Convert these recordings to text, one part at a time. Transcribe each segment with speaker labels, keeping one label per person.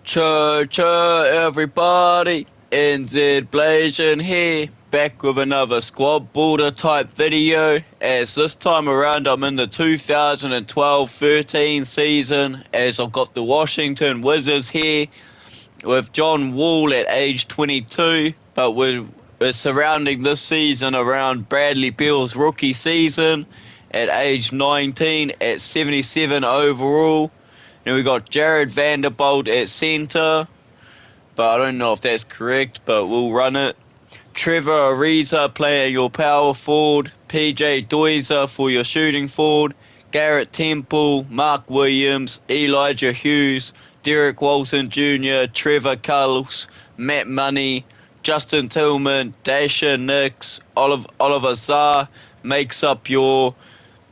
Speaker 1: Cho everybody, NZ Blazing here, back with another squad builder type video, as this time around I'm in the 2012-13 season, as I've got the Washington Wizards here with John Wall at age 22, but we're surrounding this season around Bradley Beal's rookie season at age 19 at 77 overall. Then we got Jared Vanderbilt at centre, but I don't know if that's correct, but we'll run it. Trevor Ariza playing your power forward. PJ Doizer for your shooting forward. Garrett Temple, Mark Williams, Elijah Hughes, Derek Walton Jr., Trevor Culls, Matt Money, Justin Tillman, Dasha Nix, Oliver Czar makes up your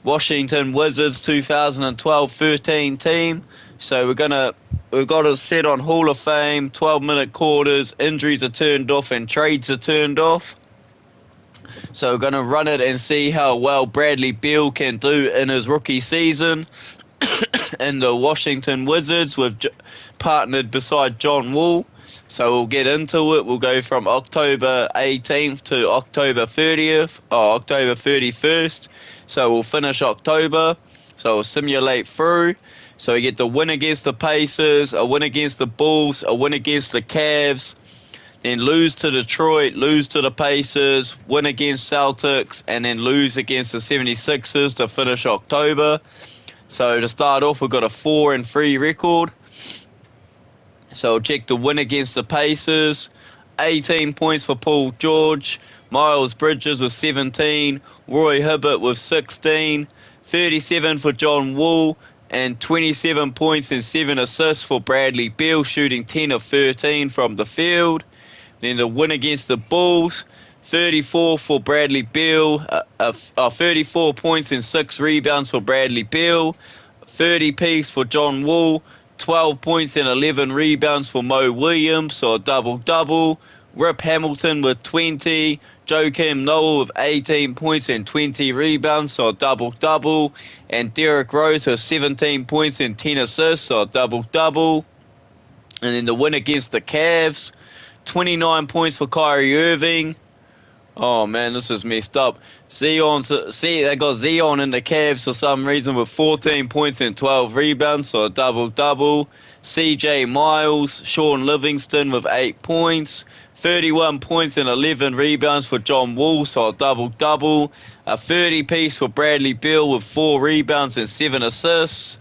Speaker 1: Washington Wizards 2012-13 team. So we've got it set on Hall of Fame, 12-minute quarters, injuries are turned off and trades are turned off. So we're going to run it and see how well Bradley Beal can do in his rookie season in the Washington Wizards, with partnered beside John Wall. So we'll get into it. We'll go from October 18th to October 31st. So we'll finish October. So we'll simulate through. So we get the win against the Pacers, a win against the Bulls, a win against the Cavs, then lose to Detroit, lose to the Pacers, win against Celtics, and then lose against the 76ers to finish October. So to start off, we've got a 4-3 record. So I'll check the win against the Pacers. 18 points for Paul George. Miles Bridges with 17. Roy Hibbert with 16. 37 for John Wall. And 27 points and 7 assists for Bradley Beal, shooting 10 of 13 from the field. Then the win against the Bulls. 34 for Bradley Beal. 34 points and 6 rebounds for Bradley Beal. 30 apiece for John Wall. 12 points and 11 rebounds for Mo Williams, so a double-double. Rip Hamilton with 20. Joakim Noah with 18 points and 20 rebounds, so a double-double. And Derrick Rose with 17 points and 10 assists, so a double-double. And then the win against the Cavs. 29 points for Kyrie Irving. Oh man, this is messed up. They got Zion in the Cavs for some reason with 14 points and 12 rebounds, so a double-double. CJ Miles, Sean Livingston with 8 points. 31 points and 11 rebounds for John Wall, so a double-double. A 30-piece for Bradley Beal with 4 rebounds and 7 assists.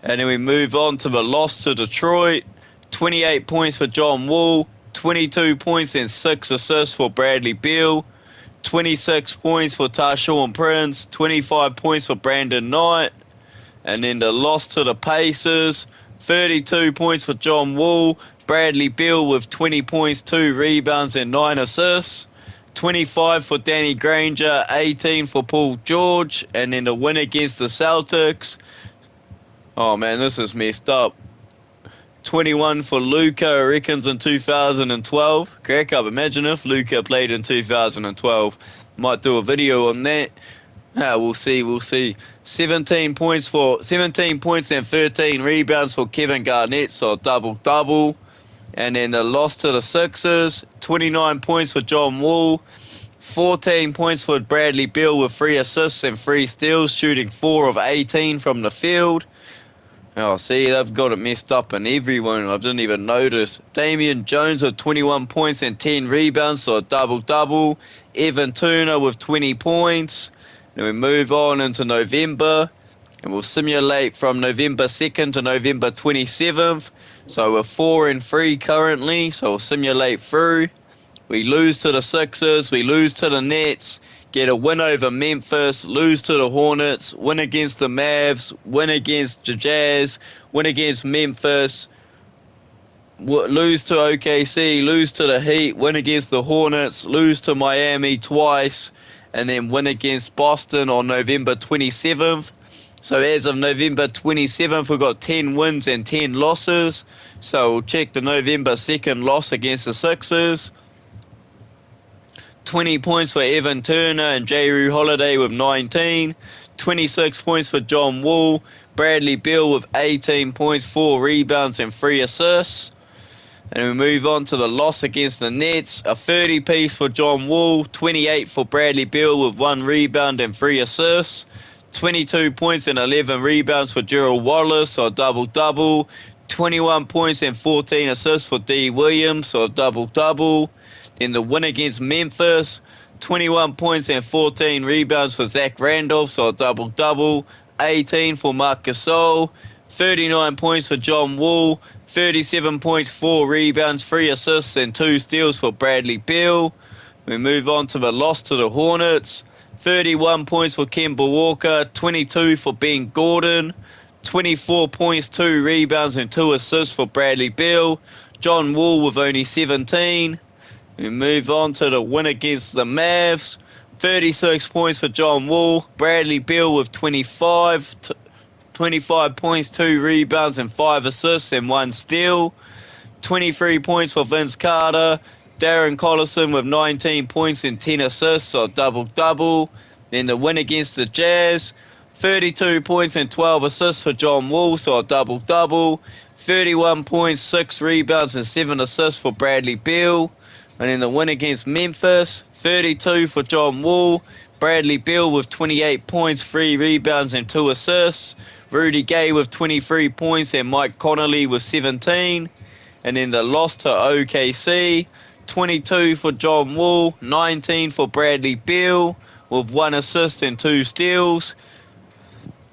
Speaker 1: And then we move on to the loss to Detroit. 28 points for John Wall. 22 points and 6 assists for Bradley Beal. 26 points for Tayshaun Prince. 25 points for Brandon Knight. And then the loss to the Pacers. 32 points for John Wall. Bradley Beal with 20 points, 2 rebounds and 9 assists. 25 for Danny Granger. 18 for Paul George. And then the win against the Celtics. Oh man, this is messed up. 21 for Luka, I reckons, in 2012. Crack up, imagine if Luka played in 2012. Might do a video on that. We'll see. 17 points and 13 rebounds for Kevin Garnett, so a double-double. And then the loss to the Sixers. 29 points for John Wall. 14 points for Bradley Beal with 3 assists and 3 steals, shooting 4 of 18 from the field. Oh, see, they've got it messed up in everyone. I didn't even notice. Damian Jones with 21 points and 10 rebounds, so a double-double. Evan Turner with 20 points. Then we move on into November, and we'll simulate from November 2nd to November 27th. So we're 4-3 currently, so we'll simulate through. We lose to the Sixers, we lose to the Nets, get a win over Memphis, lose to the Hornets, win against the Mavs, win against the Jazz, win against Memphis, lose to OKC, lose to the Heat, win against the Hornets, lose to Miami twice, and then win against Boston on November 27th. So as of November 27th, we've got 10 wins and 10 losses. So we'll check the November 2nd loss against the Sixers. 20 points for Evan Turner and Jrue Holiday with 19. 26 points for John Wall. Bradley Beal with 18 points, 4 rebounds and 3 assists. And we move on to the loss against the Nets. A 30-piece for John Wall, 28 for Bradley Beal with 1 rebound and 3 assists. 22 points and 11 rebounds for Gerald Wallace, or double-double. 21 points and 14 assists for D. Williams, or double-double. Then the win against Memphis, 21 points and 14 rebounds for Zach Randolph, so double-double. 18 for Marc Gasol. 39 points for John Wall, 37 points, 4 rebounds, 3 assists and 2 steals for Bradley Beal. We move on to the loss to the Hornets. 31 points for Kemba Walker, 22 for Ben Gordon, 24 points, 2 rebounds and 2 assists for Bradley Beal. John Wall with only 17. We move on to the win against the Mavs. 36 points for John Wall, Bradley Beal with 25 points, 2 rebounds and 5 assists and 1 steal. 23 points for Vince Carter. Darren Collison with 19 points and 10 assists, or double-double. Then the win against the Jazz. 32 points and 12 assists for John Wall, so a double-double. 31 points, 6 rebounds and 7 assists for Bradley Beal. And then the win against Memphis. 32 for John Wall. Bradley Beal with 28 points, 3 rebounds and 2 assists. Rudy Gay with 23 points and Mike Conley with 17. And then the loss to OKC, 22 for John Wall, 19 for Bradley Beal with 1 assist and 2 steals.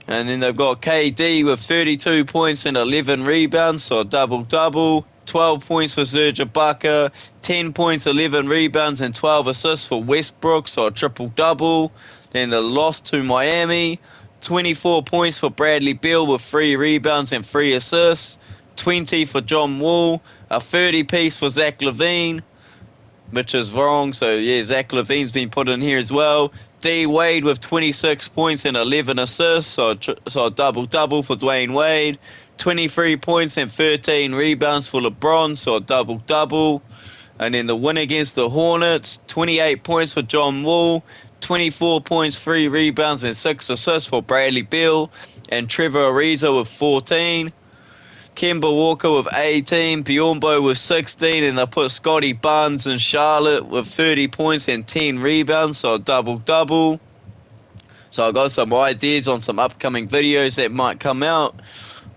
Speaker 1: And then they've got KD with 32 points and 11 rebounds, so a double-double. 12 points for Serge Ibaka, 10 points, 11 rebounds and 12 assists for Westbrook, so a triple-double. Then the loss to Miami, 24 points for Bradley Beal with 3 rebounds and 3 assists. 20 for John Wall, a 30-piece for Zach LaVine, which is wrong, so yeah, Zach LaVine's been put in here as well. D. Wade with 26 points and 11 assists, so a double-double for Dwayne Wade. 23 points and 13 rebounds for LeBron, so a double-double. And then the win against the Hornets, 28 points for John Wall, 24 points, 3 rebounds and 6 assists for Bradley Beal, and Trevor Ariza with 14. Kemba Walker with 18, Bjornbo with 16, and they put Scotty Barnes in Charlotte with 30 points and 10 rebounds, so a double-double. So I got some ideas on some upcoming videos that might come out.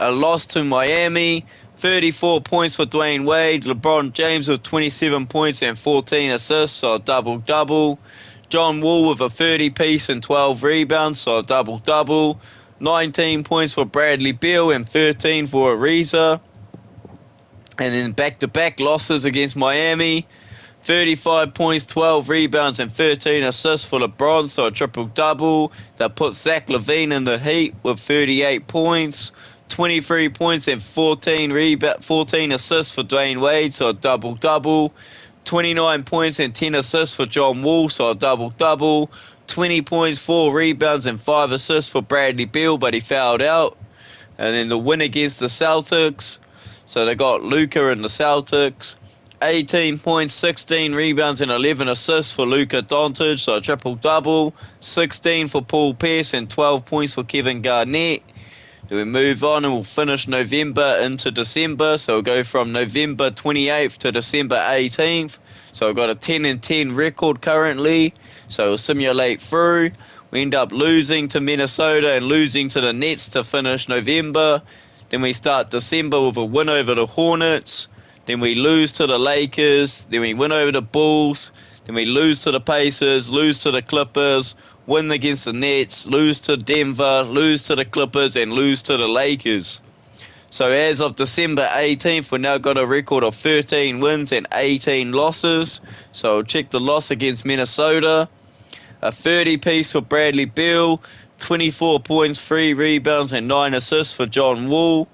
Speaker 1: A loss to Miami, 34 points for Dwayne Wade, LeBron James with 27 points and 14 assists, so a double-double. John Wall with a 30-piece and 12 rebounds, so a double-double. 19 points for Bradley Beal and 13 for Ariza. And then back-to-back losses against Miami. 35 points, 12 rebounds and 13 assists for LeBron, so a triple-double. That puts Zach LaVine in the Heat with 38 points. 23 points and 14 assists for Dwayne Wade, so a double-double. 29 points and 10 assists for John Wall, so a double-double. 20 points, 4 rebounds and 5 assists for Bradley Beal, but he fouled out. And then the win against the Celtics, so they got Luka and the Celtics. 18 points, 16 rebounds and 11 assists for Luka Doncic, so a triple-double. 16 for Paul Pierce and 12 points for Kevin Garnett. Then we move on and we'll finish November into December. So we'll go from November 28th to December 18th. So we've got a 10-10 record currently. So we'll simulate through. We end up losing to Minnesota and losing to the Nets to finish November. Then we start December with a win over the Hornets. Then we lose to the Lakers. Then we win over the Bulls. Then we lose to the Pacers, lose to the Clippers, win against the Nets, lose to Denver, lose to the Clippers, and lose to the Lakers. So as of December 18th, we've now got a record of 13 wins and 18 losses. So I'll check the loss against Minnesota. A 30-piece for Bradley Beal, 24 points, 3 rebounds, and 9 assists for John Wall.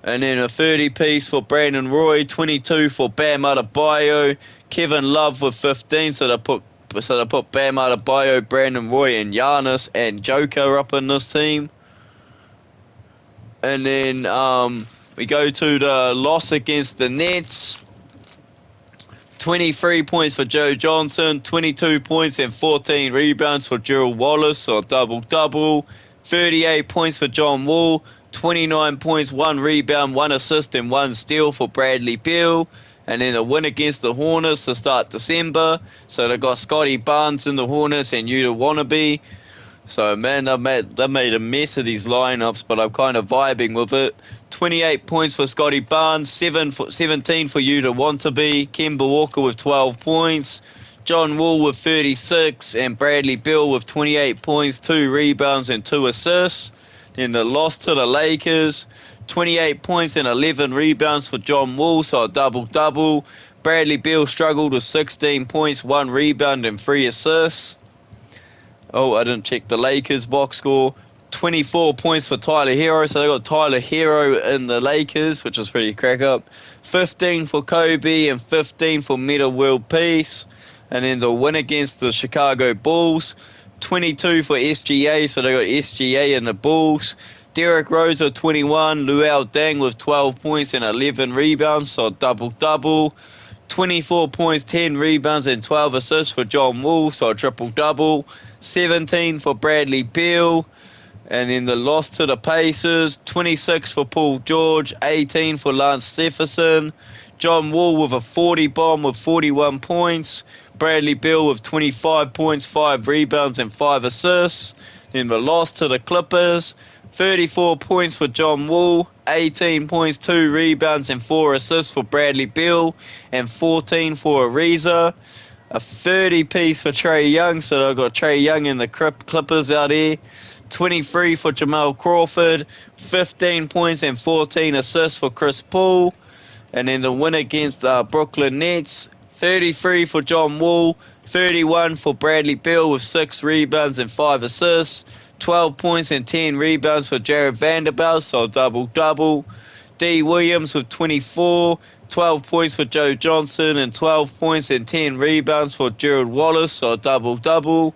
Speaker 1: And then a 30-piece for Brandon Roy, 22 for Bam Adebayo, Kevin Love with 15, so they put Bam Adebayo, Brandon Roy, and Giannis and Joker up in this team. And then we go to the loss against the Nets. 23 points for Joe Johnson, 22 points and 14 rebounds for Gerald Wallace, so a double-double. 38 points for John Wall, 29 points, 1 rebound, 1 assist and 1 steal for Bradley Beal. And then a win against the Hornets to start December. So they got Scotty Barnes in the Hornets and Yuta Wannabe. So, man, they made a mess of these lineups, but I'm kind of vibing with it. 28 points for Scotty Barnes, 17 for Yuta Wannabe, Kemba Walker with 12 points, John Wall with 36, and Bradley Beal with 28 points, 2 rebounds and 2 assists. Then the loss to the Lakers, 28 points and 11 rebounds for John Wall, so a double-double. Bradley Beal struggled with 16 points, 1 rebound and 3 assists. Oh, I didn't check the Lakers box score. 24 points for Tyler Hero, so they got Tyler Hero in the Lakers, which was pretty crack up. 15 for Kobe and 15 for Meta World Peace. And then the win against the Chicago Bulls, 22 for SGA, so they got SGA in the Bulls. Derrick Rose with 21, Luol Deng with 12 points and 11 rebounds, so double-double. 24 points, 10 rebounds and 12 assists for John Wall, so a triple-double. 17 for Bradley Beal. And then the loss to the Pacers, 26 for Paul George, 18 for Lance Stephenson. John Wall with a 40 bomb with 41 points. Bradley Beal with 25 points, 5 rebounds and 5 assists. Then the loss to the Clippers, 34 points for John Wall, 18 points, 2 rebounds and 4 assists for Bradley Beal, and 14 for Ariza. A 30-piece for Trae Young, so I've got Trae Young and the Clippers out here. 23 for Jamal Crawford, 15 points and 14 assists for Chris Paul. And then the win against the Brooklyn Nets, 33 for John Wall, 31 for Bradley Beal with 6 rebounds and 5 assists. 12 points and 10 rebounds for Jared Vanderbilt, so double-double. D. Williams with 24, 12 points for Joe Johnson, and 12 points and 10 rebounds for Gerald Wallace, so double-double.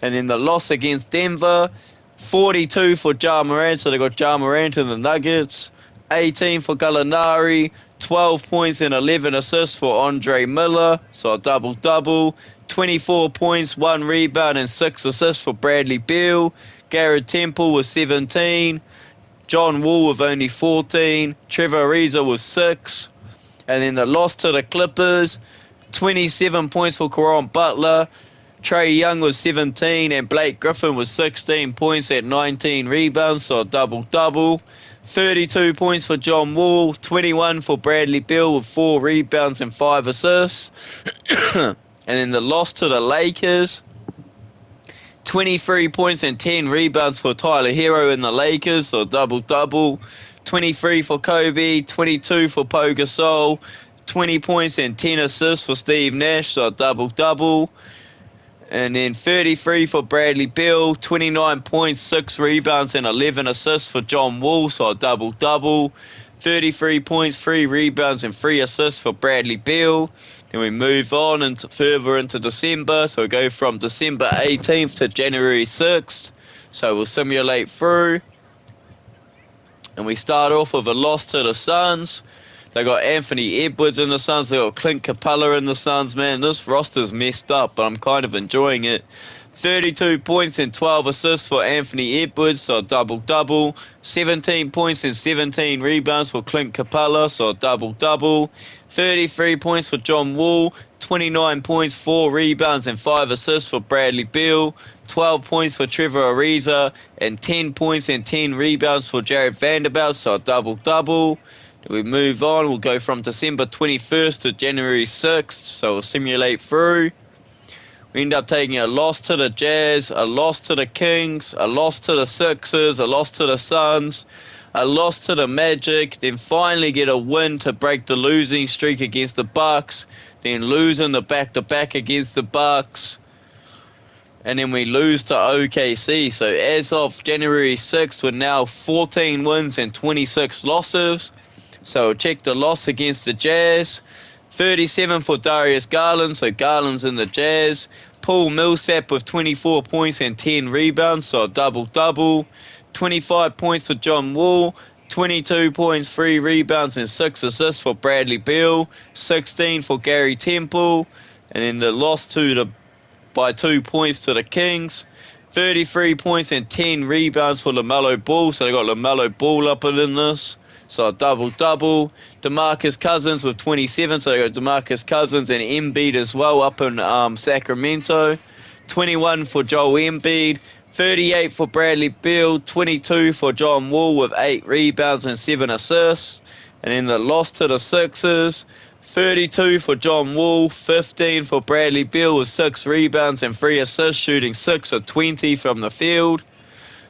Speaker 1: And then the loss against Denver, 42 for Ja Morant, so they got Ja Morant in the Nuggets. 18 for Gallinari, 12 points and 11 assists for Andre Miller, so a double-double. 24 points, 1 rebound and 6 assists for Bradley Beal. Garrett Temple with 17. John Wall with only 14. Trevor Ariza with 6. And then the loss to the Clippers, 27 points for Caron Butler. Trae Young was 17 and Blake Griffin was 16 points at 19 rebounds, so a double-double. 32 points for John Wall, 21 for Bradley Beal with 4 rebounds and 5 assists. And then the loss to the Lakers, 23 points and 10 rebounds for Tyler Hero in the Lakers, so double-double. 23 for Kobe, 22 for Pau Gasol, 20 points and 10 assists for Steve Nash, so double-double. And then 33 for Bradley Beal, 29 points, 6 rebounds and 11 assists for John Wall, so a double-double. 33 points, 3 rebounds and 3 assists for Bradley Beal. Then we move on further into December, so we go from December 18th to January 6th. So we'll simulate through. And we start off with a loss to the Suns. They got Anthony Edwards in the Suns. They got Clint Capella in the Suns. Man, this roster's messed up, but I'm kind of enjoying it. 32 points and 12 assists for Anthony Edwards, so a double-double. 17 points and 17 rebounds for Clint Capella, so a double-double. 33 points for John Wall. 29 points, 4 rebounds and 5 assists for Bradley Beal. 12 points for Trevor Ariza. And 10 points and 10 rebounds for Jared Vanderbilt, so a double-double. We move on. We'll go from December 21st to January 6th. So we'll simulate through. We end up taking a loss to the Jazz, a loss to the Kings, a loss to the Sixers, a loss to the Suns, a loss to the Magic, then finally get a win to break the losing streak against the Bucks, then losing the back-to-back against the Bucks, and then we lose to OKC. So as of January 6th, we're now 14 wins and 26 losses. So check the loss against the Jazz. 37 for Darius Garland, so Garland's in the Jazz. Paul Millsap with 24 points and 10 rebounds, so a double-double. 25 points for John Wall. 22 points, 3 rebounds, and 6 assists for Bradley Beal. 16 for Gary Temple. And then the loss by 2 points to the Kings. 33 points and 10 rebounds for LaMelo Ball. So they got LaMelo Ball up in this. So a double-double. DeMarcus Cousins with 27. So they got DeMarcus Cousins and Embiid as well up in Sacramento. 21 for Joel Embiid. 38 for Bradley Beal. 22 for John Wall with 8 rebounds and 7 assists. And then the loss to the Sixers. 32 for John Wall, 15 for Bradley Beal with 6 rebounds and 3 assists, shooting 6 of 20 from the field.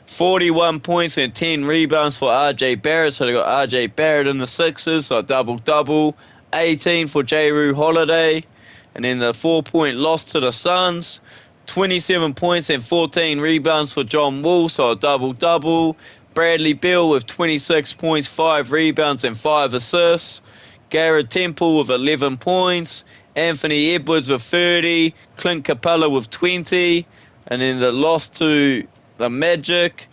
Speaker 1: 41 points and 10 rebounds for RJ Barrett, so they got RJ Barrett in the Sixers, so a double-double. 18 for Jrue Holiday, and then the 4-point loss to the Suns. 27 points and 14 rebounds for John Wall, so a double-double. Bradley Beal with 26 points, 5 rebounds and 5 assists. Garrett Temple with 11 points, Anthony Edwards with 30, Clint Capella with 20, and then the loss to the Magic,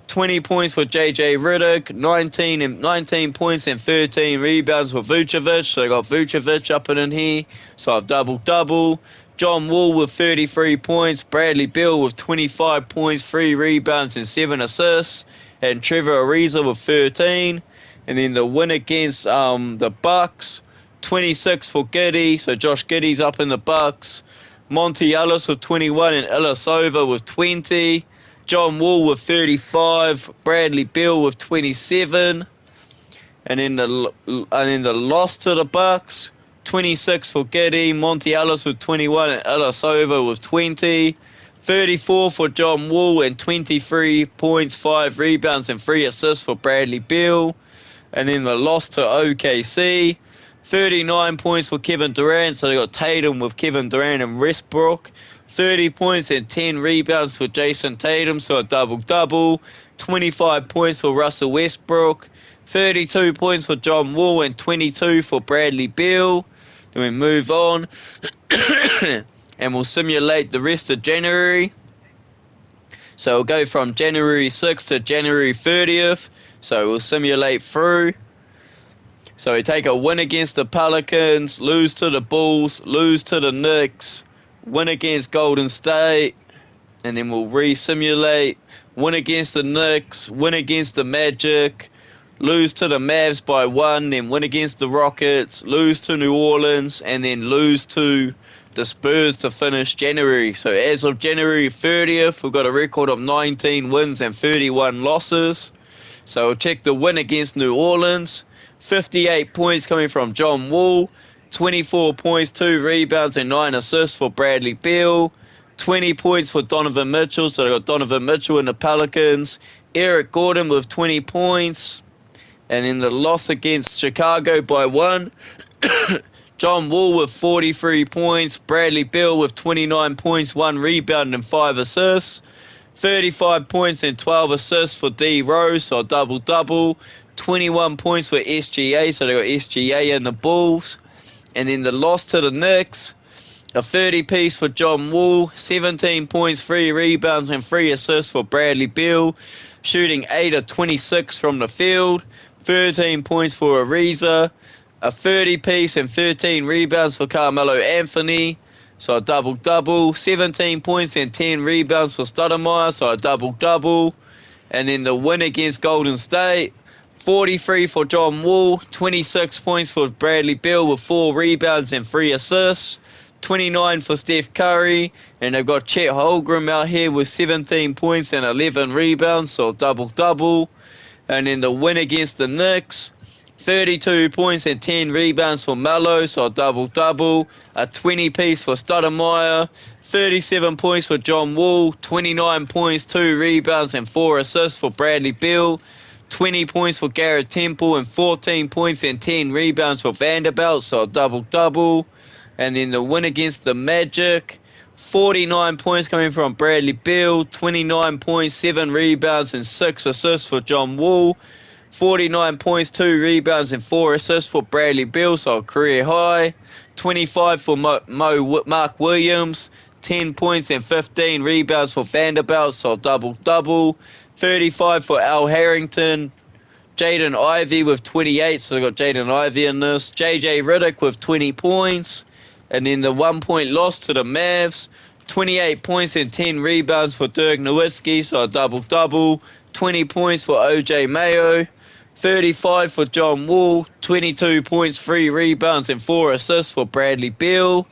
Speaker 1: 20 points for JJ Redick, 19 points and 13 rebounds for Vucevic. So they got Vucevic up in here, so a double-double. John Wall with 33 points, Bradley Beal with 25 points, 3 rebounds and 7 assists, and Trevor Ariza with 13. And then the win against the Bucks, 26 for Giddey. So Josh Giddey's up in the Bucks. Monty Ellis with 21 and Ilyasova with 20. John Wall with 35. Bradley Beal with 27. And then the loss to the Bucks, 26 for Giddey. Monty Ellis with 21 and Ilyasova with 20. 34 for John Wall and 23 points, 5 rebounds and 3 assists for Bradley Beal. And then the loss to OKC, 39 points for Kevin Durant. So they got Tatum with Kevin Durant and Westbrook. 30 points and 10 rebounds for Jason Tatum, so a double-double. 25 points for Russell Westbrook. 32 points for John Wall and 22 for Bradley Beal. Then we move on and we'll simulate the rest of January. So we'll go from January 6th to January 30th. So we'll simulate through. So we take a win against the Pelicans, lose to the Bulls, lose to the Knicks, win against Golden State, and then we'll re-simulate, win against the Knicks, win against the Magic, lose to the Mavs by 1, then win against the Rockets, lose to New Orleans, and then lose to the Spurs to finish January. So as of January 30th, we've got a record of 19 wins and 31 losses. So we'll check the win against New Orleans. 58 points coming from John Wall. 24 points, 2 rebounds and 9 assists for Bradley Beal. 20 points for Donovan Mitchell. So they got Donovan Mitchell and the Pelicans. Eric Gordon with 20 points. And in the loss against Chicago by 1, John Wall with 43 points. Bradley Beal with 29 points, 1 rebound and 5 assists. 35 points and 12 assists for D Rose, so a double-double. 21 points for SGA, so they got SGA and the Bulls. And then the loss to the Knicks, a 30-piece for John Wall, 17 points, 3 rebounds and 3 assists for Bradley Beal, shooting 8 of 26 from the field. 13 points for Ariza, a 30-piece and 13 rebounds for Carmelo Anthony. So a double-double, 17 points and 10 rebounds for Stoudemire, so a double-double. And then the win against Golden State, 43 for John Wall, 26 points for Bradley Beal with 4 rebounds and 3 assists, 29 for Steph Curry, and they've got Chet Holmgren out here with 17 points and 11 rebounds, so a double-double. And then the win against the Knicks, 32 points and 10 rebounds for Melo, so a double-double. A 20-piece for Stoudemire. 37 points for John Wall. 29 points, 2 rebounds and 4 assists for Bradley Beal. 20 points for Garrett Temple and 14 points and 10 rebounds for Vanderbilt, so a double-double. And then the win against the Magic, 49 points coming from Bradley Beal. 29 points, 7 rebounds and 6 assists for John Wall. 49 points, 2 rebounds and 4 assists for Bradley Beal, so a career high. 25 for Mark Williams. 10 points and 15 rebounds for Vanderbilt, so a double-double. 35 for Al Harrington. Jaden Ivey with 28, so I got Jaden Ivey in this. JJ Riddick with 20 points. And then the 1 point loss to the Mavs. 28 points and 10 rebounds for Dirk Nowitzki, so a double-double. 20 points for OJ Mayo. 35 for John Wall. 22 points, 3 rebounds, and 4 assists for Bradley Beal.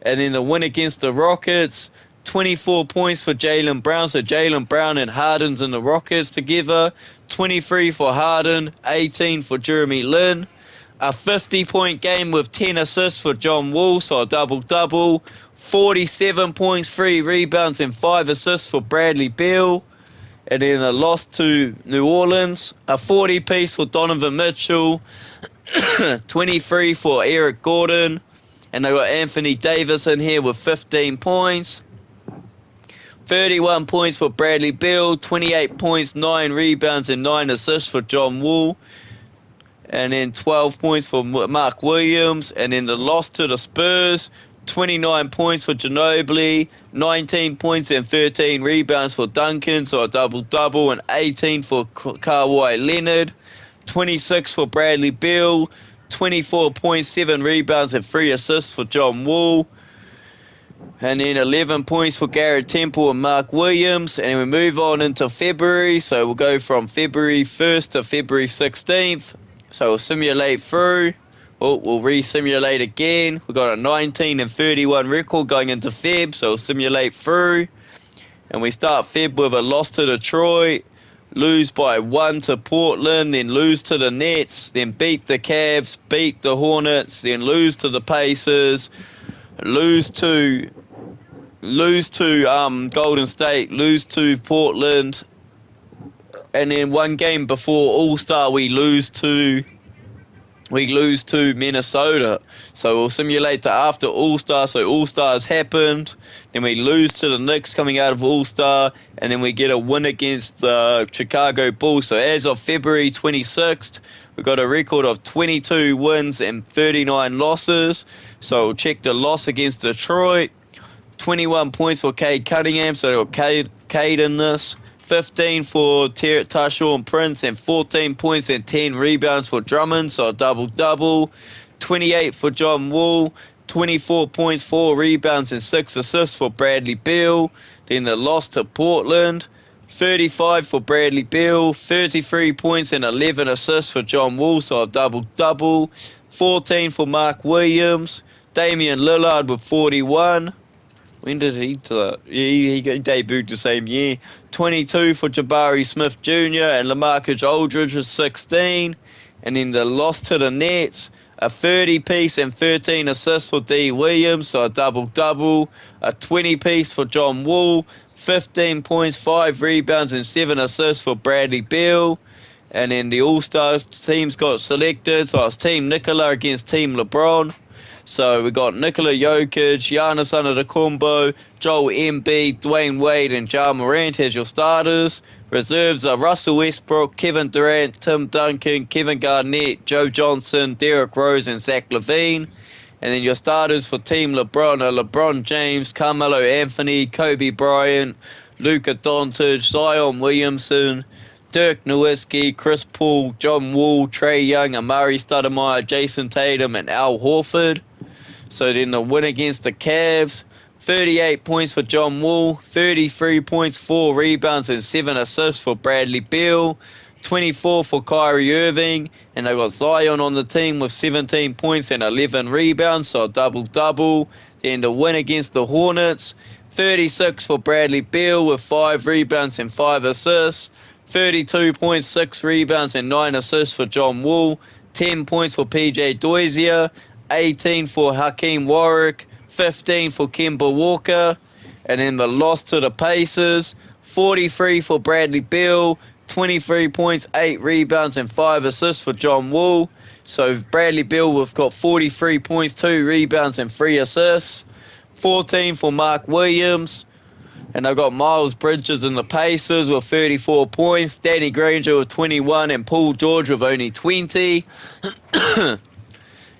Speaker 1: And then the win against the Rockets. 24 points for Jaylen Brown, so Jaylen Brown and Harden's in the Rockets together. 23 for Harden, 18 for Jeremy Lin. A 50-point game with 10 assists for John Wall, so a double-double. 47 points, 3 rebounds, and 5 assists for Bradley Beal. And then a loss to New Orleans. A 40-piece for Donovan Mitchell. 23 for Eric Gordon. And they got Anthony Davis in here with 15 points. 31 points for Bradley Beal. 28 points, 9 rebounds, and 9 assists for John Wall. And then 12 points for Mark Williams. And then the loss to the Spurs. 29 points for Ginobili, 19 points and 13 rebounds for Duncan, so a double-double, and 18 for Kawhi Leonard, 26 for Bradley Beal, 24 points, 7 rebounds, and 3 assists for John Wall, and then 11 points for Garrett Temple and Mark Williams. And we move on into February, so we'll go from February 1st to February 16th, so we'll simulate through. Oh, we'll re-simulate again. We've got a 19 and 31 record going into Feb, so we'll simulate through. And we start Feb with a loss to Detroit, lose by 1 to Portland, then lose to the Nets, then beat the Cavs, beat the Hornets, then lose to the Pacers, lose to Golden State, lose to Portland, and then one game before All-Star we lose to Minnesota. So we'll simulate to after All-Star. So All-Star's happened. Then we lose to the Knicks coming out of All-Star. And then we get a win against the Chicago Bulls. So as of February 26th, we've got a record of 22 wins and 39 losses. So we'll check the loss against Detroit. 21 points for Cade Cunningham. So we'll Cade in this. 15 for Tayshaun Prince, and 14 points and 10 rebounds for Drummond, so a double-double. 28 for John Wall, 24 points, 4 rebounds, and 6 assists for Bradley Beal. Then the loss to Portland, 35 for Bradley Beal, 33 points and 11 assists for John Wall, so a double-double. 14 for Mark Williams, Damian Lillard with 41. When did he debuted the same year. 22 for Jabari Smith Jr. and LaMarcus Aldridge with 16. And then the loss to the Nets, a 30-piece and 13 assists for D. Williams, so a double-double. A 20-piece for John Wall, 15 points, 5 rebounds, and 7 assists for Bradley Beal. And then the All-Stars teams got selected, so it's Team Nikola against Team LeBron. So we got Nikola Jokic, Giannis Antetokounmpo, Joel Embiid, Dwayne Wade, and Ja Morant as your starters. Reserves are Russell Westbrook, Kevin Durant, Tim Duncan, Kevin Garnett, Joe Johnson, Derrick Rose, and Zach LaVine. And then your starters for Team LeBron are LeBron James, Carmelo Anthony, Kobe Bryant, Luka Doncic, Zion Williamson, Dirk Nowitzki, Chris Paul, John Wall, Trae Young, Amari Stoudemire, Jason Tatum, and Al Horford. So then the win against the Cavs, 38 points for John Wall, 33 points, 4 rebounds, and 7 assists for Bradley Beal, 24 for Kyrie Irving, and they got Zion on the team with 17 points and 11 rebounds, so a double-double. Then the win against the Hornets, 36 for Bradley Beal with 5 rebounds and 5 assists, 32 points, 6 rebounds, and 9 assists for John Wall, 10 points for PJ Dozier, 18 for Hakeem Warwick, 15 for Kemba Walker. And then the loss to the Pacers, 43 for Bradley Beal, 23 points, 8 rebounds, and 5 assists for John Wall. So Bradley Beal have got 43 points, 2 rebounds, and 3 assists. 14 for Mark Williams. And they've got Miles Bridges and the Pacers with 34 points, Danny Granger with 21, and Paul George with only 20.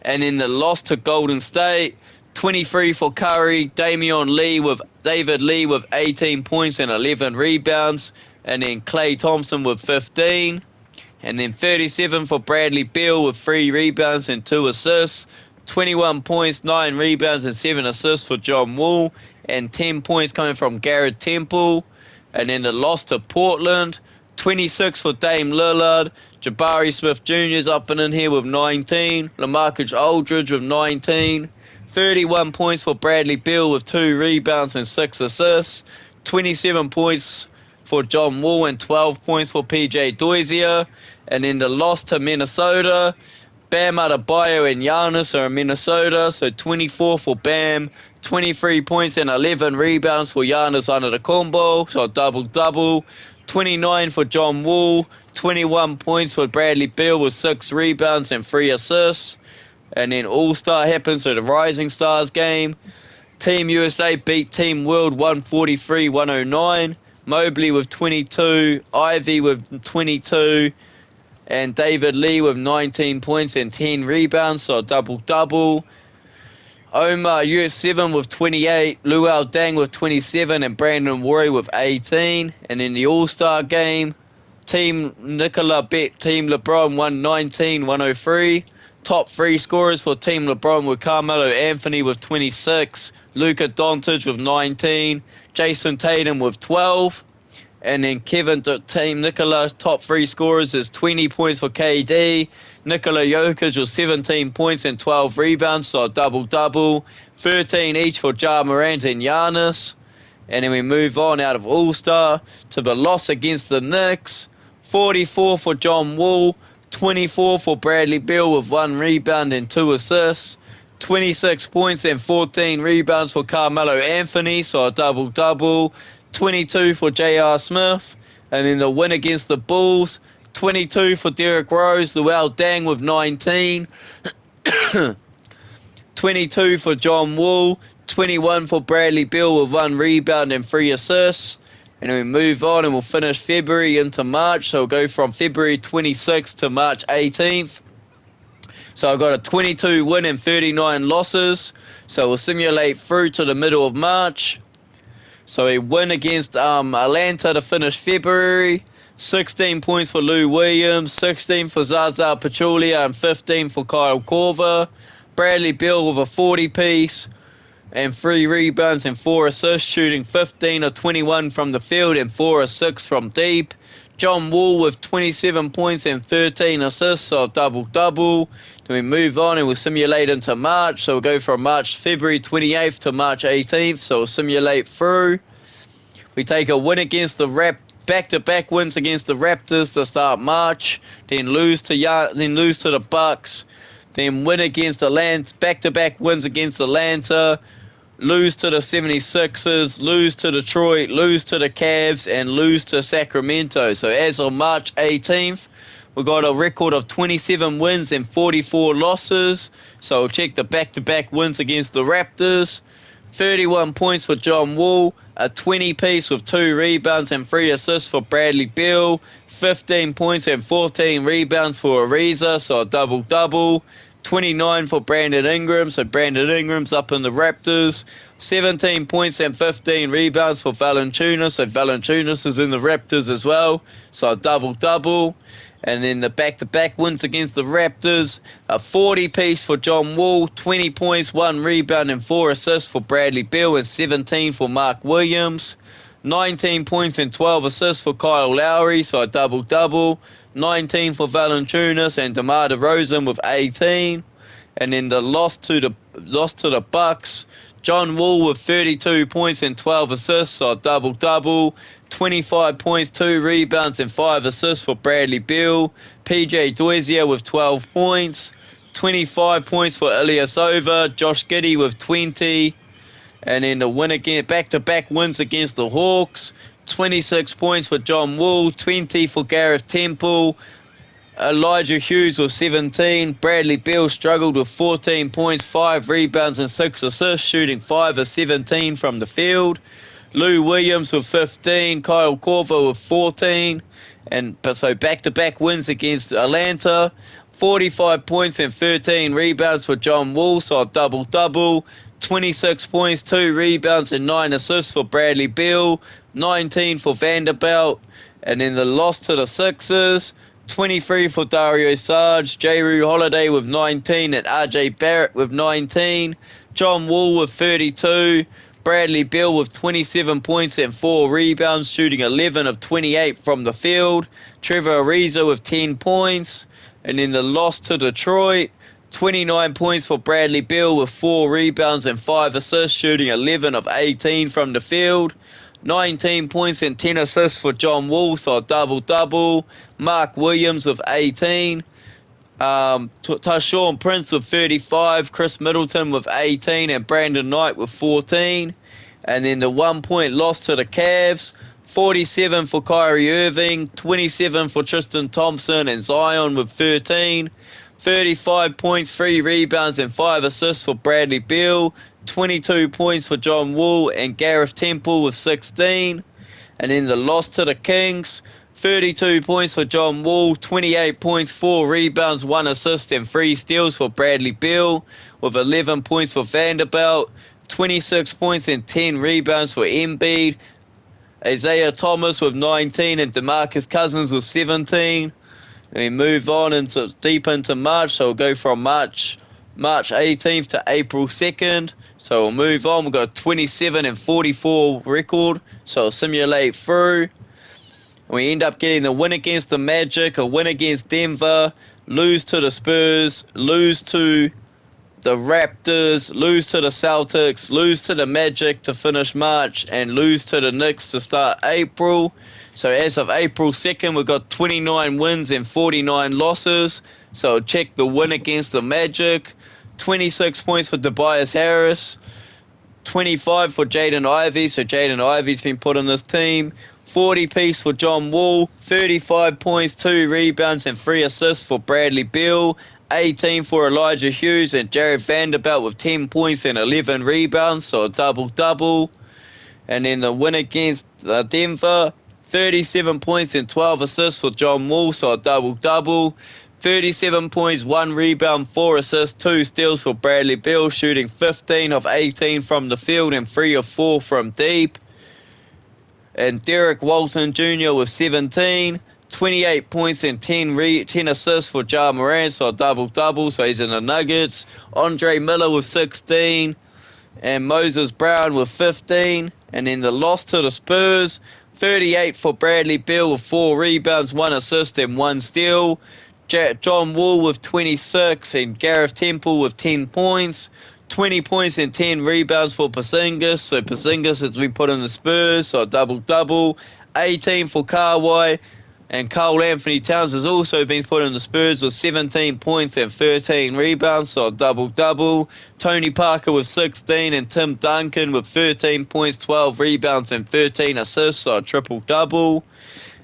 Speaker 1: And then the loss to Golden State, 23 for Curry, David Lee with 18 points and 11 rebounds, and then Klay Thompson with 15. And then 37 for Bradley Beal with 3 rebounds and 2 assists. 21 points, 9 rebounds and 7 assists for John Wall. And 10 points coming from Garrett Temple. And then the loss to Portland. 26 for Dame Lillard. Jabari Smith Jr. is up and in here with 19. LaMarcus Aldridge with 19. 31 points for Bradley Beal with 2 rebounds and 6 assists. 27 points for John Wall and 12 points for PJ Dozier. And then the loss to Minnesota, Bam Adebayo and Giannis are in Minnesota. So 24 for Bam, 23 points and 11 rebounds for Giannis under the combo. So a double-double. 29 for John Wall, 21 points for Bradley Beal with 6 rebounds and 3 assists. And then All-Star happens, so the Rising Stars game. Team USA beat Team World 143-109. Mobley with 22, Ivy with 22, and David Lee with 19 points and 10 rebounds, so a double-double. Omar US7 with 28, Luol Deng with 27, and Brandon Warry with 18. And in the All-Star game, Team Nikola beat Team LeBron 119-103. Top 3 scorers for Team LeBron were Carmelo Anthony with 26, Luka Doncic with 19, Jason Tatum with 12. And then Team Nikola, top 3 scorers is 20 points for KD. Nikola Jokic with 17 points and 12 rebounds, so a double-double. 13 each for Ja Morant and Giannis. And then we move on out of All-Star to the loss against the Knicks. 44 for John Wall, 24 for Bradley Beal with 1 rebound and 2 assists. 26 points and 14 rebounds for Carmelo Anthony, so a double-double. 22 for J.R. Smith. And then the win against the Bulls, 22 for Derrick Rose, Luol Deng with 19. 22 for John Wall, 21 for Bradley Beal with 1 rebound and 3 assists. And then we move on and we'll finish February into March. So we'll go from February 26th to March 18th. So I've got a 22 win and 39 losses. So we'll simulate through to the middle of March. So a win against Atlanta to finish February. 16 points for Lou Williams, 16 for Zaza Pachulia, and 15 for Kyle Korver. Bradley Beal with a 40-piece and 3 rebounds and 4 assists, shooting 15 of 21 from the field and 4 of 6 from deep. John Wall with 27 points and 13 assists, so a double-double. Then we move on and we'll simulate into March. So we'll go from February 28th to March 18th, so we'll simulate through. We take a win against the back-to-back wins against the Raptors to start March, then lose to the Bucks, then win against Atlanta, back-to-back wins against Atlanta, lose to the 76ers, lose to Detroit, lose to the Cavs, and lose to Sacramento. So as of March 18th, we've got a record of 27 wins and 44 losses. So we'll check the back-to-back wins against the Raptors. 31 points for John Wall, a 20-piece with 2 rebounds and 3 assists for Bradley Beal, 15 points and 14 rebounds for Ariza, so a double-double. 29 for Brandon Ingram, so Brandon Ingram's up in the Raptors. 17 points and 15 rebounds for Valanciunas, so Valanciunas is in the Raptors as well, so a double-double. And then the back-to-back wins against the Raptors, a 40-piece for John Wall, 20 points, 1 rebound and 4 assists for Bradley Beal, and 17 for Mark Williams. 19 points and 12 assists for Kyle Lowry, so a double-double. 19 for Valanciunas and DeMar DeRozan with 18. And then the loss to the Bucks, John Wall with 32 points and 12 assists, so a double-double. 25 points, 2 rebounds and 5 assists for Bradley Beal. PJ Dozier with 12 points. 25 points for Ilyasova. Josh Giddey with 20. And then the win again, back-to-back wins against the Hawks. 26 points for John Wall, 20 for Gareth Temple. Elijah Hughes with 17. Bradley Beal struggled with 14 points, 5 rebounds and 6 assists, shooting 5 of 17 from the field. Lou Williams with 15. Kyle Korver with 14. And so back-to-back wins against Atlanta. 45 points and 13 rebounds for John Wall, so a double-double. 26 points, 2 rebounds and 9 assists for Bradley Beal. 19 for Vanderbilt. And then the loss to the Sixers, 23 for Dario Sarge, J-Roo Holiday with 19, and RJ Barrett with 19. John Wall with 32. Bradley Beal with 27 points and 4 rebounds, shooting 11 of 28 from the field. Trevor Ariza with 10 points. And in the loss to Detroit, 29 points for Bradley Beal with 4 rebounds and 5 assists, shooting 11 of 18 from the field. 19 points and 10 assists for John Wall, so a double-double. Mark Williams with 18. Tayshaun Prince with 35, Chris Middleton with 18, and Brandon Knight with 14. And then the 1-point loss to the Cavs, 47 for Kyrie Irving, 27 for Tristan Thompson, and Zion with 13. 35 points, 3 rebounds, and 5 assists for Bradley Beal. 22 points for John Wall and Gareth Temple with 16. And then the loss to the Kings, 32 points for John Wall, 28 points, 4 rebounds, 1 assist, and 3 steals for Bradley Beal, with 11 points for Vanderbilt, 26 points and 10 rebounds for Embiid, Isaiah Thomas with 19, and DeMarcus Cousins with 17. And we move on deep into March, so we'll go from March 18th to April 2nd. So we'll move on. We've got a 27 and 44 record, so we'll simulate through. We end up getting the win against the Magic, a win against Denver, lose to the Spurs, lose to the Raptors, lose to the Celtics, lose to the Magic to finish March, and lose to the Knicks to start April. So as of April 2nd, we've got 29 wins and 49 losses. So check the win against the Magic. 26 points for Tobias Harris. 25 for Jaden Ivey. So Jaden Ivey's been put on this team. 40 piece for John Wall. 35 points, 2 rebounds, and 3 assists for Bradley Beal. 18 for Elijah Hughes and Jared Vanderbilt with 10 points and 11 rebounds. So a double-double. And then the win against Denver. 37 points and 12 assists for John Wall. So a double-double. 37 points, 1 rebound, 4 assists, 2 steals for Bradley Beal, shooting 15 of 18 from the field and 3 of 4 from deep. And Derek Walton Jr. with 17, 28 points and 10 assists for Ja Morant, so a double-double, so he's in the Nuggets. Andre Miller with 16, and Moses Brown with 15. And then the loss to the Spurs, 38 for Bradley Beal with 4 rebounds, 1 assist, and 1 steal. John Wall with 26 and Gareth Temple with 10 points. 20 points and 10 rebounds for Porzingis. So Porzingis has been put in the Spurs, so a double-double. 18 for Kawhi. And Cole Anthony Towns has also been put in the Spurs with 17 points and 13 rebounds, so a double-double. Tony Parker with 16 and Tim Duncan with 13 points, 12 rebounds, and 13 assists, so a triple-double.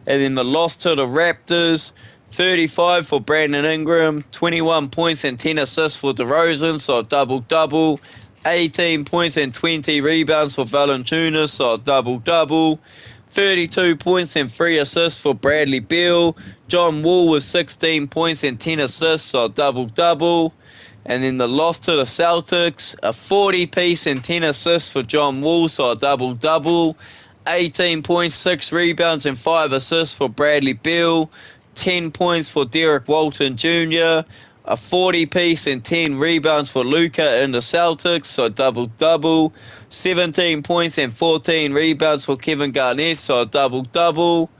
Speaker 1: And then the loss to the Raptors, 35 for Brandon Ingram, 21 points and 10 assists for DeRozan, so a double-double. 18 points and 20 rebounds for Valanciunas, so a double-double. 32 points and 3 assists for Bradley Beal. John Wall with 16 points and 10 assists, so a double-double. And then the loss to the Celtics, a 40-piece and 10 assists for John Wall, so a double-double. 18 points, 6 rebounds, and 5 assists for Bradley Beal. 10 points for Derek Walton Jr., a 40-piece and 10 rebounds for Luka in the Celtics, so a double-double. 17 points and 14 rebounds for Kevin Garnett, so a double-double.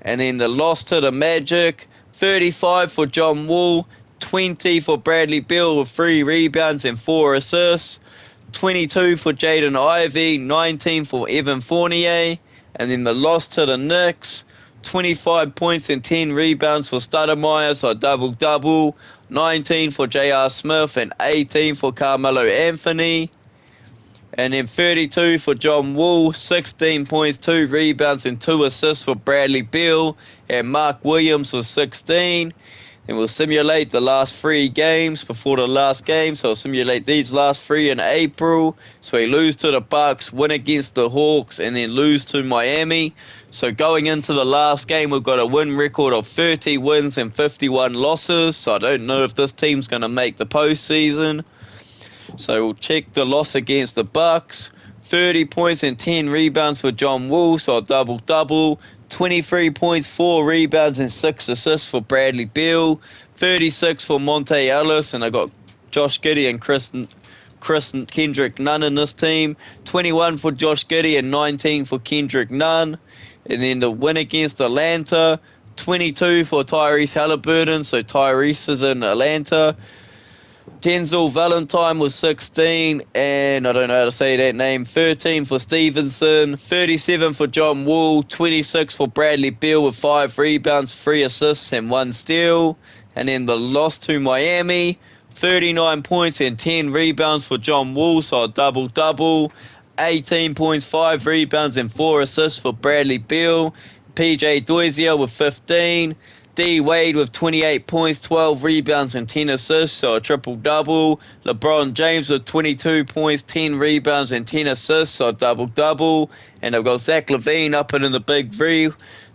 Speaker 1: And then the loss to the Magic, 35 for John Wall, 20 for Bradley Beal with 3 rebounds and 4 assists. 22 for Jaden Ivey, 19 for Evan Fournier. And then the loss to the Knicks, 25 points and 10 rebounds for Stoudemire, so a double-double. 19 for J.R. Smith and 18 for Carmelo Anthony. And then 32 for John Wall, 16 points, 2 rebounds, and 2 assists for Bradley Beal. And Mark Williams was 16. And we'll simulate the last 3 games before the last game. So we'll simulate these last 3 in April. So we lose to the Bucks, win against the Hawks, and then lose to Miami. So going into the last game, we've got a win record of 30 wins and 51 losses. So I don't know if this team's going to make the postseason. So we'll check the loss against the Bucks. 30 points and 10 rebounds for John Wall, so a double-double. 23 points, 4 rebounds, and 6 assists for Bradley Beal. 36 for Monte Ellis, and I got Josh Giddey and Chris Kendrick Nunn in this team. 21 for Josh Giddey and 19 for Kendrick Nunn. And then the win against Atlanta, 22 for Tyrese Halliburton, so Tyrese is in Atlanta. Denzel Valentine was 16, and I don't know how to say that name, 13 for Stevenson, 37 for John Wall, 26 for Bradley Beal with 5 rebounds, 3 assists, and 1 steal. And then the loss to Miami, 39 points and 10 rebounds for John Wall, so a double-double. 18 points, 5 rebounds, and 4 assists for Bradley Beal. PJ Dozier with 15. D. Wade with 28 points, 12 rebounds, and 10 assists, so a triple-double. LeBron James with 22 points, 10 rebounds, and 10 assists, so a double-double. And I've got Zach LaVine up in the big three,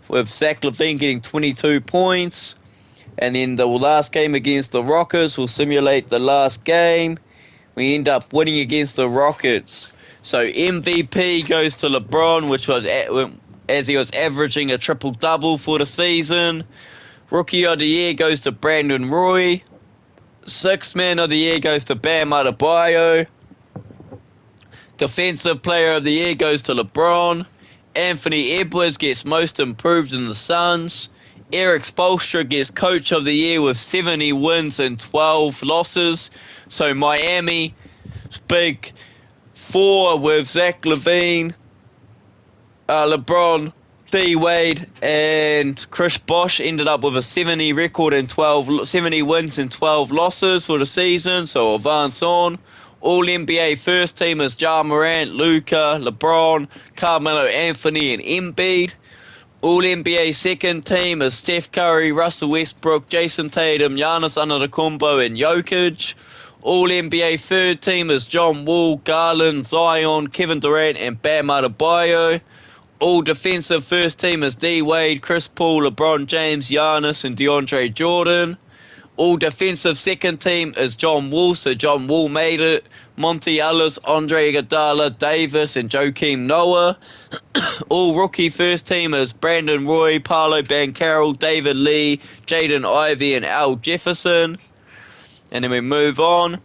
Speaker 1: with Zach LaVine getting 22 points. And then the last game against the Rockets, we'll simulate the last game. We end up winning against the Rockets. So MVP goes to LeBron, which was as he was averaging a triple-double for the season. Rookie of the Year goes to Brandon Roy. Sixth Man of the Year goes to Bam Adebayo. Defensive Player of the Year goes to LeBron. Anthony Edwards gets Most Improved in the Suns. Eric Spoelstra gets Coach of the Year with 70 wins and 12 losses. So Miami, big 4 with Zach LaVine, LeBron, D. Wade, and Chris Bosh ended up with a 70 record and 70 wins and 12 losses for the season, so advance on. All-NBA first team is Ja Morant, Luka, LeBron, Carmelo Anthony, and Embiid. All-NBA second team is Steph Curry, Russell Westbrook, Jason Tatum, Giannis Antetokounmpo, and Jokic. All-NBA third team is John Wall, Garland, Zion, Kevin Durant, and Bam Adebayo. All defensive first team is D. Wade, Chris Paul, LeBron James, Giannis, and DeAndre Jordan. All defensive second team is John Wall, so John Wall made it. Monte Ellis, Andre Iguodala, Davis, and Joakim Noah. All rookie first team is Brandon Roy, Paolo Banchero, David Lee, Jaden Ivey, and Al Jefferson. And then we move on.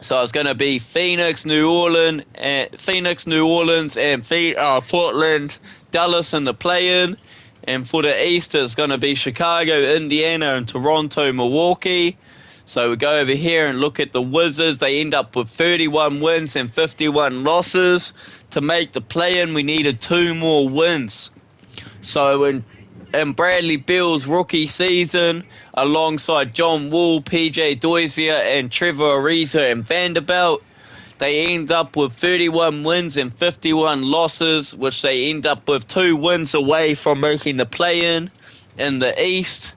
Speaker 1: So it's going to be Phoenix, New Orleans, and Portland, Dallas in the play-in. And for the East, it's going to be Chicago, Indiana, and Toronto, Milwaukee. So we go over here and look at the Wizards. They end up with 31 wins and 51 losses. To make the play-in, we needed 2 more wins. So in Bradley Beal's rookie season, alongside John Wall, PJ Dozier, and Trevor Ariza and Vanderbilt, they end up with 31 wins and 51 losses, which they end up with 2 wins away from making the play-in in the East.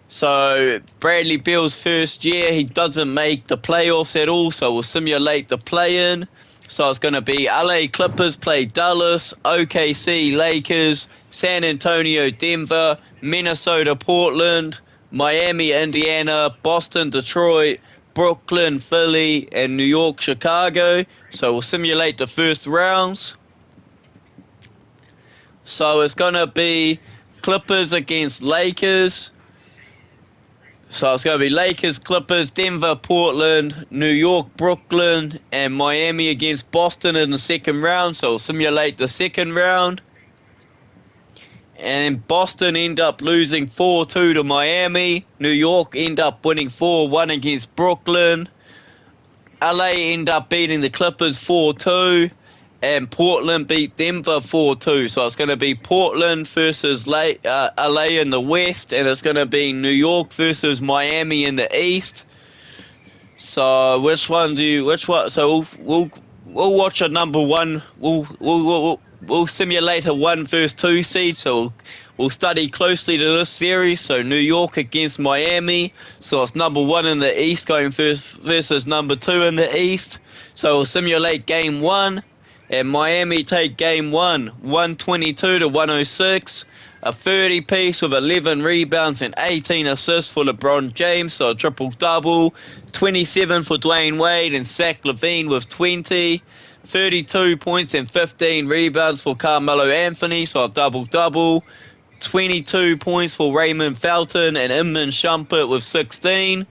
Speaker 1: So Bradley Beal's first year, he doesn't make the playoffs at all, so we'll simulate the play-in. So it's going to be LA Clippers play Dallas, OKC Lakers, San Antonio Denver, Minnesota Portland, Miami Indiana, Boston Detroit, Brooklyn Philly, and New York Chicago. So we'll simulate the first rounds. So it's going to be Clippers against Lakers. So it's going to be Lakers, Clippers, Denver, Portland, New York, Brooklyn, and Miami against Boston in the second round. So we'll simulate the second round. And Boston end up losing 4-2 to Miami. New York end up winning 4-1 against Brooklyn. LA end up beating the Clippers 4-2. And Portland beat Denver 4-2. So it's going to be Portland versus LA in the West. And it's going to be New York versus Miami in the East. So So we'll watch a number one. We'll simulate a 1 versus 2 seed, so we'll study closely to this series. So New York against Miami, so it's number 1 in the East going versus number 2 in the East. So we'll simulate game 1, and Miami take game 1, 122 to 106. A 30-piece with 11 rebounds and 18 assists for LeBron James, so a triple-double. 27 for Dwayne Wade and Zach LaVine with 20. 32 points and 15 rebounds for Carmelo Anthony, so a double-double. 22 points for Raymond Felton and Inman Shumpert with 16.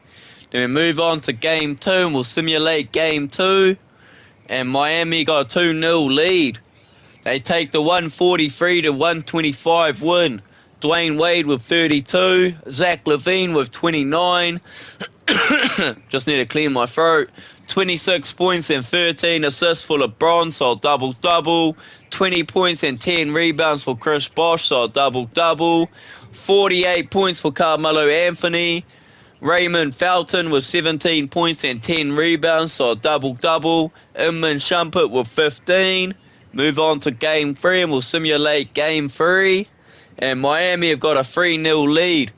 Speaker 1: Then we move on to Game 2, and we'll simulate Game 2. And Miami got a 2-0 lead. They take the 143 to 125 win. Dwayne Wade with 32. Zach LaVine with 29. Just need to clear my throat. 26 points and 13 assists for LeBron, so a double-double. 20 points and 10 rebounds for Chris Bosh, so a double-double. 48 points for Carmelo Anthony. Raymond Felton with 17 points and 10 rebounds, so a double-double. Inman Shumpert with 15. Move on to Game 3, and we'll simulate Game 3. And Miami have got a 3-0 lead.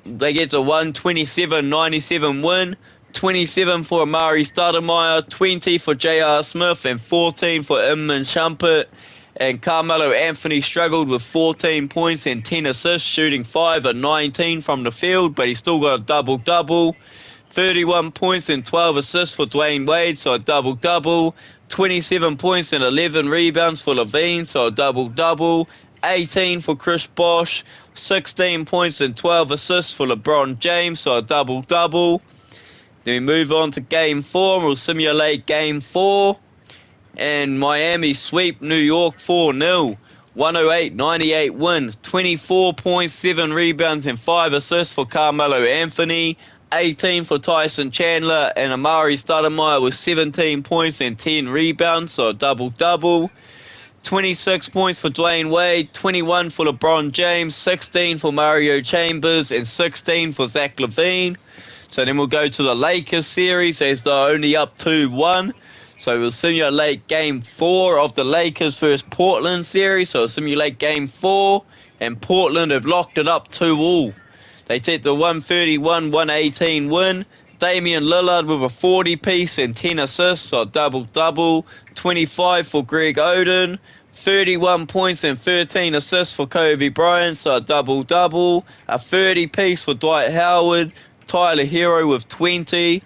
Speaker 1: They get the 127-97 win. 27 for Amari Stoudemire, 20 for J.R. Smith, and 14 for Inman Shumpert. And Carmelo Anthony struggled with 14 points and 10 assists, shooting 5 of 19 from the field, but he still got a double-double. 31 points and 12 assists for Dwayne Wade, so a double-double. 27 points and 11 rebounds for LaVine, so a double-double. 18 for Chris Bosh. 16 points and 12 assists for LeBron James, so a double-double. Then we move on to Game 4, and we'll simulate Game 4. And Miami sweep New York 4-0. 108-98 win. 24 points, 7 rebounds, and 5 assists for Carmelo Anthony. 18 for Tyson Chandler, and Amari Stoudemire with 17 points and 10 rebounds, so a double-double. 26 points for Dwayne Wade, 21 for LeBron James, 16 for Mario Chambers, and 16 for Zach LaVine. So then we'll go to the Lakers series as they're only up 2-1. So we'll simulate Game 4 of the Lakers versus Portland series. So we'll simulate Game 4, and Portland have locked it up 2-all. They take the 131-118 win. Damian Lillard with a 40-piece and 10 assists, so double-double. 25 for Greg Oden. 31 points and 13 assists for Kobe Bryant, so a double-double. A 30-piece for Dwight Howard. Tyler Hero with 20.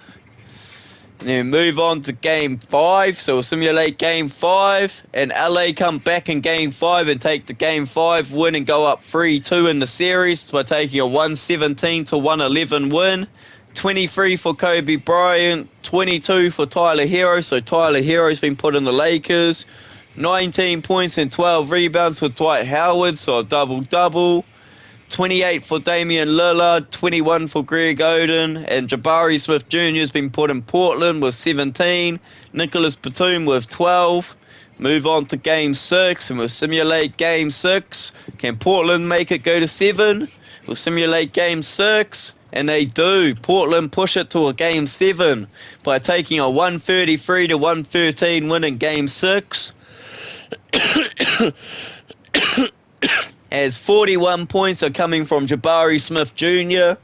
Speaker 1: And then move on to Game 5. So we'll simulate Game 5. And LA come back in Game 5 and take the Game 5 win and go up 3-2 in the series by taking a 117-111 win. 23 for Kobe Bryant. 22 for Tyler Hero. So Tyler Hero's been put in the Lakers. 19 points and 12 rebounds for Dwight Howard. So a double-double. 28 for Damian Lillard, 21 for Greg Oden, and Jabari Smith Jr. has been put in Portland with 17. Nicholas Batum with 12. Move on to Game 6, and we'll simulate Game 6. Can Portland make it go to 7? We'll simulate Game 6, and they do. Portland push it to a Game 7 by taking a 133-113 win in Game 6. As 41 points are coming from Jabari Smith Jr.,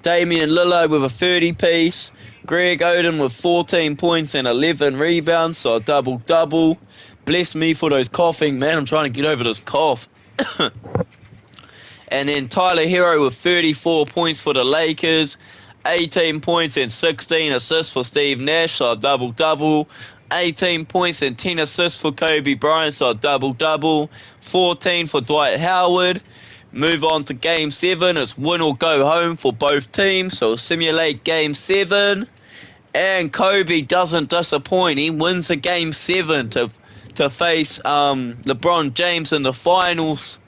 Speaker 1: Damian Lillard with a 30-piece, Greg Oden with 14 points and 11 rebounds, so a double-double. Bless me for those coughing, man. I'm trying to get over this cough. And then Tyler Hero with 34 points for the Lakers, 18 points and 16 assists for Steve Nash, so a double-double. 18 points and 10 assists for Kobe Bryant, so a double-double. 14 for Dwight Howard. Move on to Game 7. It's win or go home for both teams, so we'll simulate Game 7. And Kobe doesn't disappoint. He wins a Game 7 to face LeBron James in the finals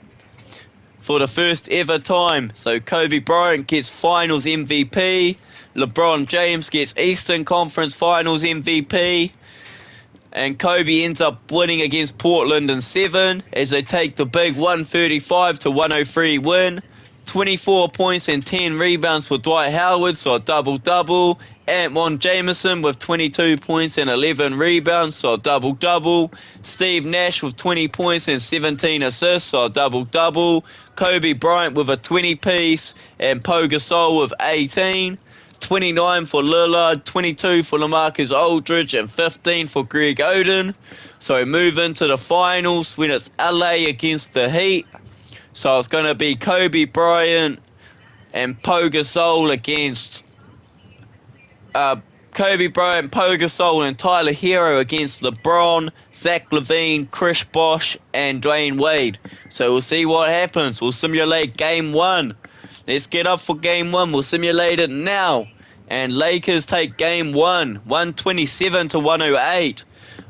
Speaker 1: for the first ever time. So Kobe Bryant gets Finals MVP. LeBron James gets Eastern Conference Finals MVP. And Kobe ends up winning against Portland in 7 as they take the big 135-103 win. 24 points and 10 rebounds for Dwight Howard, so a double-double. Antoine Jamison with 22 points and 11 rebounds, so a double-double. Steve Nash with 20 points and 17 assists, so a double-double. Kobe Bryant with a 20-piece and Pau Gasol with 18. 29 for Lillard, 22 for LaMarcus Aldridge, and 15 for Greg Oden. So we move into the finals when it's LA against the Heat. So it's going to be Kobe Bryant and Pau Gasol against Kobe Bryant, Pau Gasol, and Tyler Hero against LeBron, Zach LaVine, Chris Bosh, and Dwayne Wade. So we'll see what happens. We'll simulate Game 1. Let's get up for Game 1. We'll simulate it now. And Lakers take Game 1, 127-108.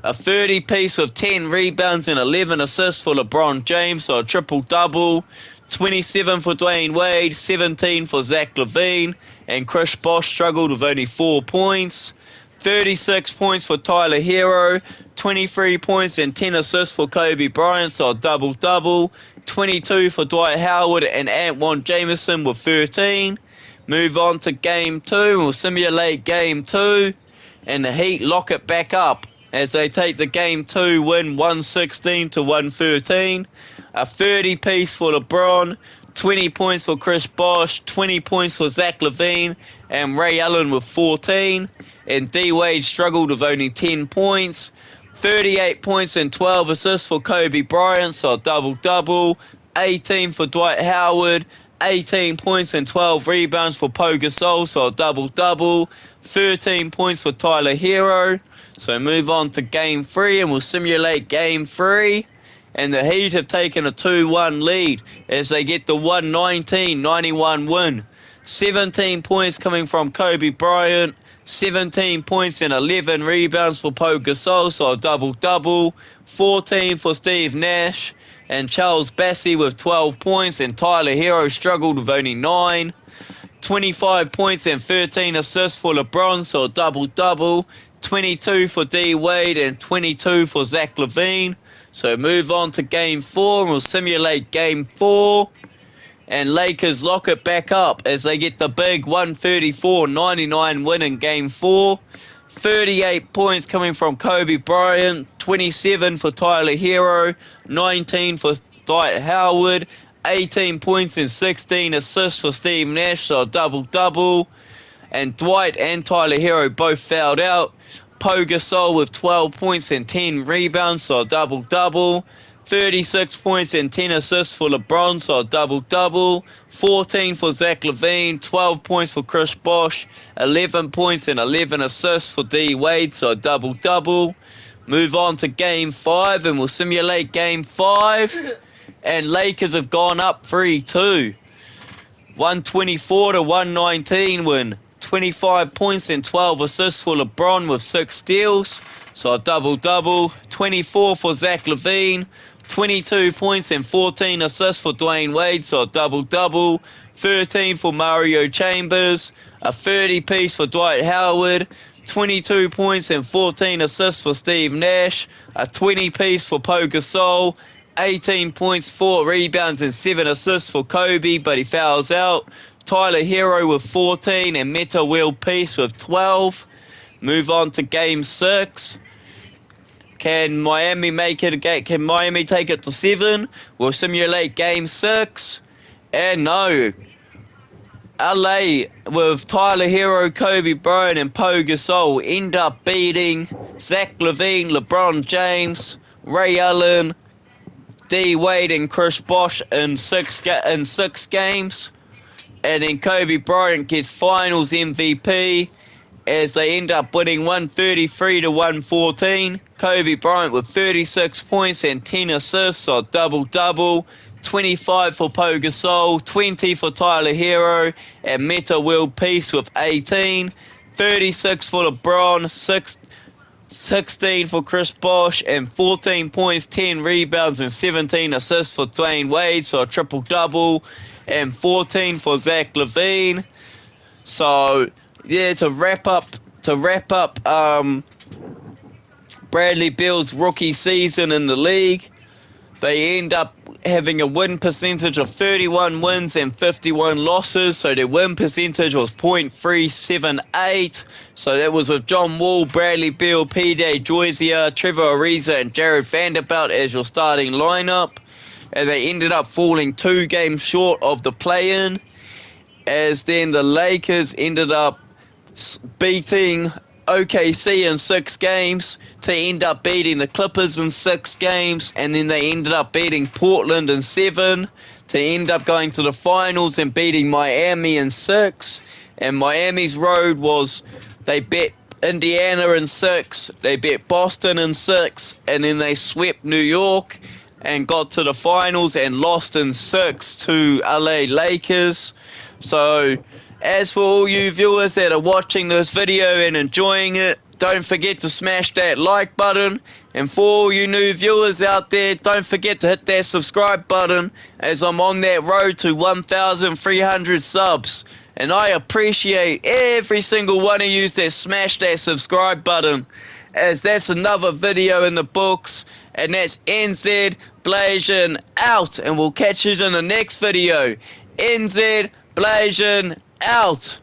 Speaker 1: A 30-piece with 10 rebounds and 11 assists for LeBron James, so a triple-double. 27 for Dwayne Wade, 17 for Zach LaVine, and Chris Bosh struggled with only 4 points. 36 points for Tyler Hero, 23 points and 10 assists for Kobe Bryant, so a double-double. 22 for Dwight Howard and Antoine Jameson with 13. Move on to Game 2. We'll simulate Game 2, and the Heat lock it back up as they take the Game 2 win 116-113. A 30-piece for LeBron, 20 points for Chris Bosh, 20 points for Zach LaVine, and Ray Allen with 14. And D. Wade struggled with only 10 points. 38 points and 12 assists for Kobe Bryant, so a double-double. 18 for Dwight Howard, 18 points and 12 rebounds for Pau Gasol, so a double-double. 13 points for Tyler Hero. So move on to Game 3, and we'll simulate Game 3. And the Heat have taken a 2-1 lead as they get the 119-91 win. 17 points coming from Kobe Bryant, 17 points and 11 rebounds for Pau Gasol, so a double-double. 14 for Steve Nash and Charles Bassey with 12 points, and Tyler Hero struggled with only 9. 25 points and 13 assists for LeBron, so a double-double. 22 for D. Wade and 22 for Zach LaVine. So move on to Game 4, and we'll simulate Game 4. And Lakers lock it back up as they get the big 134-99 win in Game 4. 38 points coming from Kobe Bryant, 27 for Tyler Hero, 19 for Dwight Howard, 18 points and 16 assists for Steve Nash, so a double-double. And Dwight and Tyler Hero both fouled out. Pau Gasol with 12 points and 10 rebounds, so a double-double. 36 points and 10 assists for LeBron, so a double-double. 14 for Zach LaVine, 12 points for Chris Bosh, 11 points and 11 assists for D. Wade, so a double-double. Move on to Game 5, and we'll simulate Game 5. And Lakers have gone up 3-2. 124-119 win. 25 points and 12 assists for LeBron with 6 steals, so a double-double. 24 for Zach LaVine, 22 points and 14 assists for Dwayne Wade, so a double-double. 13 for Mario Chambers, a 30-piece for Dwight Howard, 22 points and 14 assists for Steve Nash, a 20-piece for Pau Gasol, 18 points, 4 rebounds and 7 assists for Kobe, but he fouls out. Tyler Hero with 14 and Meta World Peace with 12. Move on to Game 6. Can Miami make it? Can Miami take it to 7? We'll simulate Game 6. And no. LA with Tyler Hero, Kobe Bryant, and Pau Gasol end up beating Zach LaVine, LeBron James, Ray Allen, D. Wade, and Chris Bosh in 6 games. And then Kobe Bryant gets Finals MVP as they end up winning 133-114. Kobe Bryant with 36 points and 10 assists, so double-double. 25 for Pau Gasol, 20 for Tyler Hero, and Meta World Peace with 18. 36 for LeBron, 16 for Chris Bosh, and 14 points, 10 rebounds, and 17 assists for Dwayne Wade, so a triple-double. And 14 for Zach LaVine. So yeah, to wrap up Bradley Beal's rookie season in the league, they end up having a win percentage of 31 wins and 51 losses. So their win percentage was .378. So that was with John Wall, Bradley Beal, P.J. Dozier, Trevor Ariza, and Jared Vanderbilt as your starting lineup. And they ended up falling 2 games short of the play-in, as then the Lakers ended up beating OKC in 6 games to end up beating the Clippers in 6 games, and then they ended up beating Portland in 7 to end up going to the finals and beating Miami in 6. And Miami's road was they bet Indiana in 6, they beat Boston in 6, and then they swept New York and got to the finals and lost in 6 to LA Lakers. So as for all you viewers that are watching this video and enjoying it, don't forget to smash that like button. And for all you new viewers out there, don't forget to hit that subscribe button, as I'm on that road to 1,300 subs. And I appreciate every single one of you that smashed that subscribe button, as that's another video in the books. And that's NZ Blasian out, and we'll catch you in the next video. NZ Blasian out.